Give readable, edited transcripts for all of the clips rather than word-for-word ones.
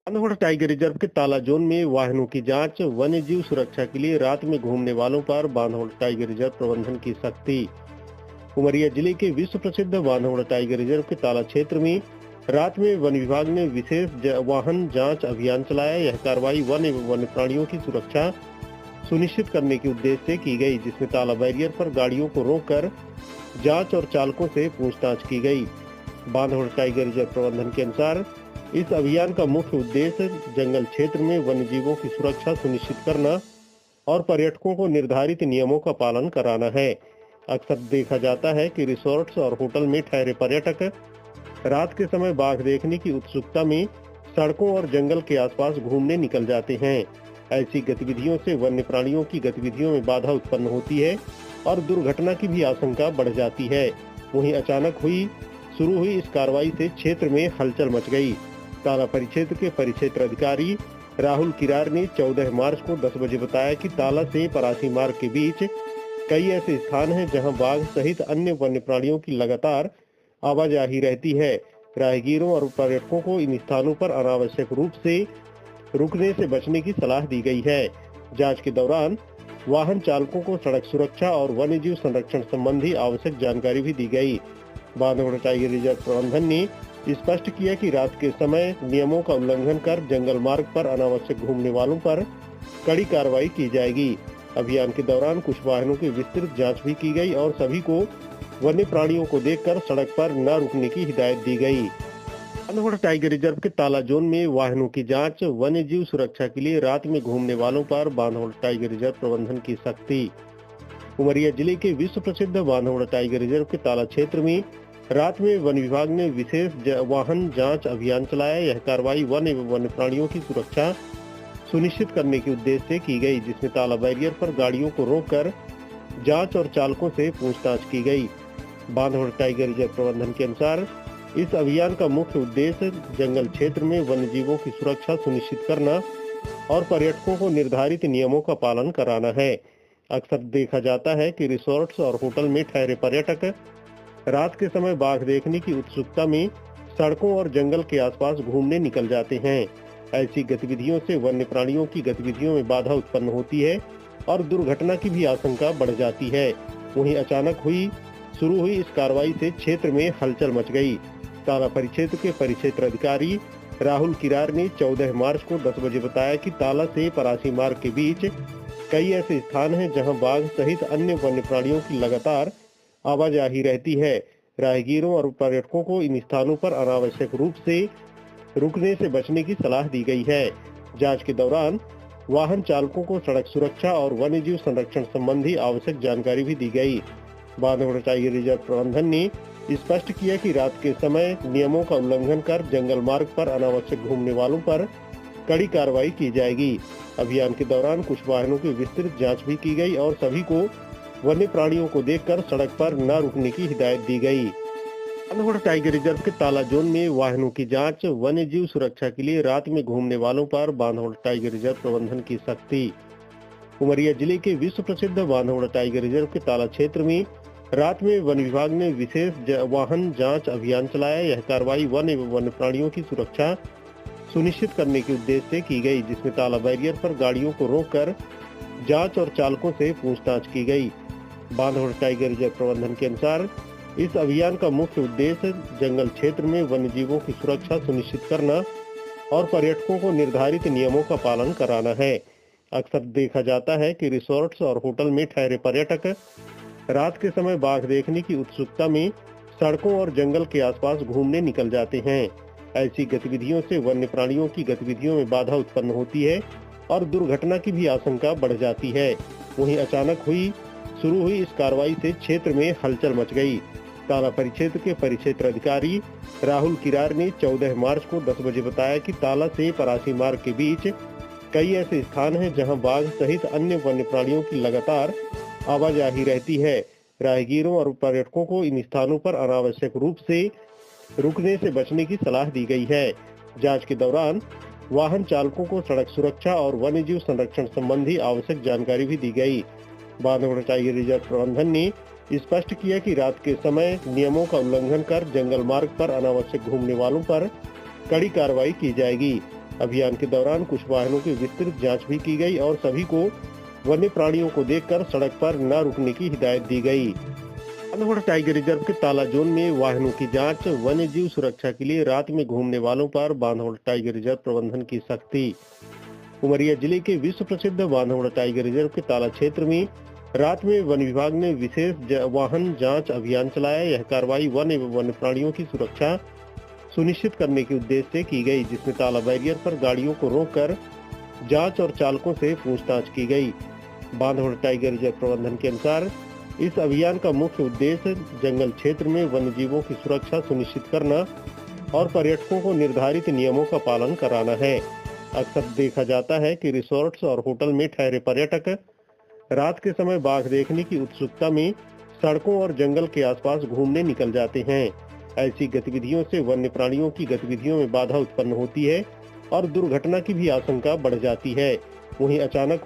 Bandhavgarh tiger reserve के ताला zone में वाहनों की जांच, वन्य जीव सुरक्षा के लिए रात में घूमने वालों पर बांधवगढ़ टाइगर रिजर्व प्रबंधन की सख्ती। उमरिया जिले के विश्व प्रसिद्ध बांधवगढ़ टाइगर रिजर्व के ताला क्षेत्र में रात में वन विभाग ने विशेष वाहन जांच अभियान चलाया। यह कार्रवाई वन्य प्राणियों की सुरक्षा सुनिश्चित करने के उद्देश्य से की गई, जिसमें ताला बैरियर पर गाड़ियों को रोककर जांच और चालकों से पूछताछ की गई। बांधवगढ़ टाइगर रिजर्व प्रबंधन के अनुसार इस अभियान का मुख्य उद्देश्य जंगल क्षेत्र में वन्य जीवों की सुरक्षा सुनिश्चित करना और पर्यटकों को निर्धारित नियमों का पालन कराना है। अक्सर देखा जाता है कि रिसोर्ट्स और होटल में ठहरे पर्यटक रात के समय बाघ देखने की उत्सुकता में सड़कों और जंगल के आसपास घूमने निकल जाते हैं। ऐसी गतिविधियों से वन्य प्राणियों की गतिविधियों में बाधा उत्पन्न होती है और दुर्घटना की भी आशंका बढ़ जाती है। वहीं अचानक शुरू हुई इस कार्रवाई से क्षेत्र में हलचल मच गई। ताला परिक्षेत्र के परिक्षेत्र अधिकारी राहुल किरार ने 14 मार्च को 10 बजे बताया कि ताला से परासी मार्ग के बीच कई ऐसे स्थान हैं जहां बाघ सहित अन्य वन्य प्राणियों की लगातार आवाजाही रहती है। राहगीरों और पर्यटकों को इन स्थानों पर अनावश्यक रूप से रुकने से बचने की सलाह दी गई है। जांच के दौरान वाहन चालकों को सड़क सुरक्षा और वन्य जीव संरक्षण संबंधी आवश्यक जानकारी भी दी गई। बांधवगढ़ टाइगर रिजर्व प्रबंधन ने स्पष्ट किया कि रात के समय नियमों का उल्लंघन कर जंगल मार्ग पर अनावश्यक घूमने वालों पर कड़ी कार्रवाई की जाएगी। अभियान के दौरान कुछ वाहनों की विस्तृत जांच भी की गई और सभी को वन्य प्राणियों को देखकर सड़क पर न रुकने की हिदायत दी गई। बांधवगढ़ टाइगर रिजर्व के ताला जोन में वाहनों की जांच, वन्य जीव सुरक्षा के लिए रात में घूमने वालों पर बांधवगढ़ टाइगर रिजर्व प्रबंधन की सख्ती। उमरिया जिले के विश्व प्रसिद्ध बांधवगढ़ टाइगर रिजर्व के ताला क्षेत्र में रात में वन विभाग ने विशेष वाहन जांच अभियान चलाया। यह कार्रवाई वन्य प्राणियों की सुरक्षा सुनिश्चित करने के उद्देश्य से की गई, जिसमें ताला बैरियर पर गाड़ियों को रोककर जांच और चालकों से पूछताछ की गई। बांधवगढ़ टाइगर रिजर्व प्रबंधन के अनुसार इस अभियान का मुख्य उद्देश्य जंगल क्षेत्र में वन्य जीवों की सुरक्षा सुनिश्चित करना और पर्यटकों को निर्धारित नियमों का पालन कराना है। अक्सर देखा जाता है कि रिसोर्ट्स और होटल में ठहरे पर्यटक रात के समय बाघ देखने की उत्सुकता में सड़कों और जंगल के आसपास घूमने निकल जाते हैं। ऐसी गतिविधियों से वन्य प्राणियों की गतिविधियों में बाधा उत्पन्न होती है और दुर्घटना की भी आशंका बढ़ जाती है। वहीं अचानक शुरू हुई इस कार्रवाई से क्षेत्र में हलचल मच गई। ताला परिक्षेत्र के परिक्षेत्र अधिकारी राहुल किरार ने 14 मार्च को 10 बजे बताया कि ताला से परासी मार्ग के बीच कई ऐसे स्थान हैं जहां बाघ सहित अन्य वन्य प्राणियों की लगातार आवाजाही रहती है। राहगीरों और पर्यटकों को इन स्थानों पर अनावश्यक रूप से रुकने से बचने की सलाह दी गई है। जांच के दौरान वाहन चालकों को सड़क सुरक्षा और वन्य जीव संरक्षण संबंधी आवश्यक जानकारी भी दी गई। बांधवगढ़ टाइगर रिजर्व प्रबंधन ने स्पष्ट किया कि रात के समय नियमों का उल्लंघन कर जंगल मार्ग पर अनावश्यक घूमने वालों पर कड़ी कार्रवाई की जाएगी। अभियान के दौरान कुछ वाहनों की विस्तृत जांच भी की गई और सभी को वन्य प्राणियों को देखकर सड़क पर न रुकने की हिदायत दी गई। बांधवगढ़ टाइगर रिजर्व के ताला जोन में वाहनों की जांच, वन्य जीव सुरक्षा के लिए रात में घूमने वालों पर बांधवगढ़ टाइगर रिजर्व प्रबंधन की सख्ती। उमरिया जिले के विश्व प्रसिद्ध बांधवगढ़ टाइगर रिजर्व के ताला क्षेत्र में रात में वन विभाग ने विशेष वाहन जांच अभियान चलाया। यह कार्रवाई वन्य प्राणियों की सुरक्षा सुनिश्चित करने के उद्देश्य से की गई, जिसमें ताला बैरियर पर गाड़ियों को रोककर जांच और चालकों से पूछताछ की गई। बांधवगढ़ टाइगर रिजर्व प्रबंधन के अनुसार इस अभियान का मुख्य उद्देश्य जंगल क्षेत्र में वन्य जीवों की सुरक्षा सुनिश्चित करना और पर्यटकों को निर्धारित नियमों का पालन कराना है। अक्सर देखा जाता है कि रिसोर्ट्स और होटल में ठहरे पर्यटक रात के समय बाघ देखने की उत्सुकता में सड़कों और जंगल के आसपास घूमने निकल जाते हैं। ऐसी गतिविधियों से वन्य प्राणियों की गतिविधियों में बाधा उत्पन्न होती है और दुर्घटना की भी आशंका बढ़ जाती है। वहीं अचानक शुरू हुई इस कार्रवाई से क्षेत्र में हलचल मच गई। ताला परिक्षेत्र के परिक्षेत्र अधिकारी राहुल किरार ने 14 मार्च को 10 बजे बताया कि ताला से परासी मार्ग के बीच कई ऐसे स्थान हैं जहां बाघ सहित अन्य वन्य प्राणियों की लगातार आवाजाही रहती है। राहगीरों और पर्यटकों को इन स्थानों पर अनावश्यक रूप से रुकने से बचने की सलाह दी गई है। जांच के दौरान वाहन चालकों को सड़क सुरक्षा और वन्य जीव संरक्षण संबंधी आवश्यक जानकारी भी दी गई। बांधवगढ़ टाइगर रिजर्व प्रबंधन ने स्पष्ट किया कि रात के समय नियमों का उल्लंघन कर जंगल मार्ग पर अनावश्यक घूमने वालों पर कड़ी कार्रवाई की जाएगी। अभियान के दौरान कुछ वाहनों की विस्तृत जांच भी की गई और सभी को वन्य प्राणियों को देखकर सड़क पर न रुकने की हिदायत दी गई। बांधवगढ़ टाइगर रिजर्व के ताला जोन में वाहनों की जांच, वन्य जीव सुरक्षा के लिए रात में घूमने वालों पर बांधवगढ़ टाइगर रिजर्व प्रबंधन की सख्ती। उमरिया जिले के विश्व प्रसिद्ध बांधवगढ़ टाइगर रिजर्व के ताला क्षेत्र में रात में वन विभाग ने विशेष वाहन जांच अभियान चलाया। यह कार्रवाई वन एवं वन्य प्राणियों की सुरक्षा सुनिश्चित करने के उद्देश्य से की गई, जिसमें ताला बैरियर पर गाड़ियों को रोककर जांच और चालकों से पूछताछ की गई। बांधवगढ़ टाइगर रिजर्व प्रबंधन के अनुसार इस अभियान का मुख्य उद्देश्य जंगल क्षेत्र में वन्य जीवों की सुरक्षा सुनिश्चित करना और पर्यटकों को निर्धारित नियमों का पालन कराना है। अक्सर देखा जाता है कि रिसोर्ट्स और होटल में ठहरे पर्यटक रात के समय बाघ देखने की उत्सुकता में सड़कों और जंगल के आसपास घूमने निकल जाते हैं। ऐसी गतिविधियों से वन्य प्राणियों की गतिविधियों में बाधा उत्पन्न होती है और दुर्घटना की भी आशंका बढ़ जाती है। वहीं अचानक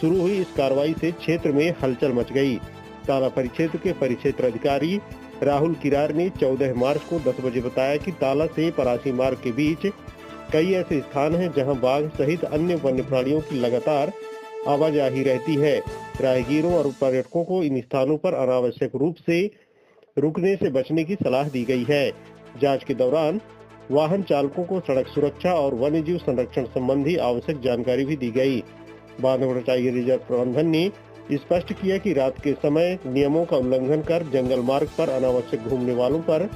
शुरू हुई इस कार्रवाई से क्षेत्र में हलचल मच गई। ताला परिक्षेत्र के परिक्षेत्र अधिकारी राहुल किरार ने 14 मार्च को 10 बजे बताया कि ताला से परासी मार्ग के बीच कई ऐसे स्थान हैं जहां बाघ सहित अन्य वन्य प्राणियों की लगातार आवाजाही रहती है। राहगीरों और पर्यटकों को इन स्थानों पर अनावश्यक रूप से रुकने से बचने की सलाह दी गई है। जांच के दौरान वाहन चालकों को सड़क सुरक्षा और वन्य जीव संरक्षण संबंधी आवश्यक जानकारी भी दी गई। बांधवगढ़ टाइगर रिजर्व प्रबंधन ने स्पष्ट किया कि रात के समय नियमों का उल्लंघन कर जंगल मार्ग पर अनावश्यक घूमने वालों पर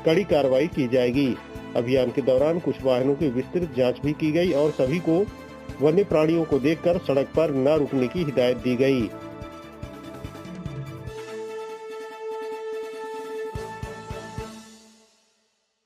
कड़ी कार्रवाई की जाएगी। अभियान के दौरान कुछ वाहनों की विस्तृत जांच भी की गई और सभी को वन्य प्राणियों को देखकर सड़क पर न रुकने की हिदायत दी गई।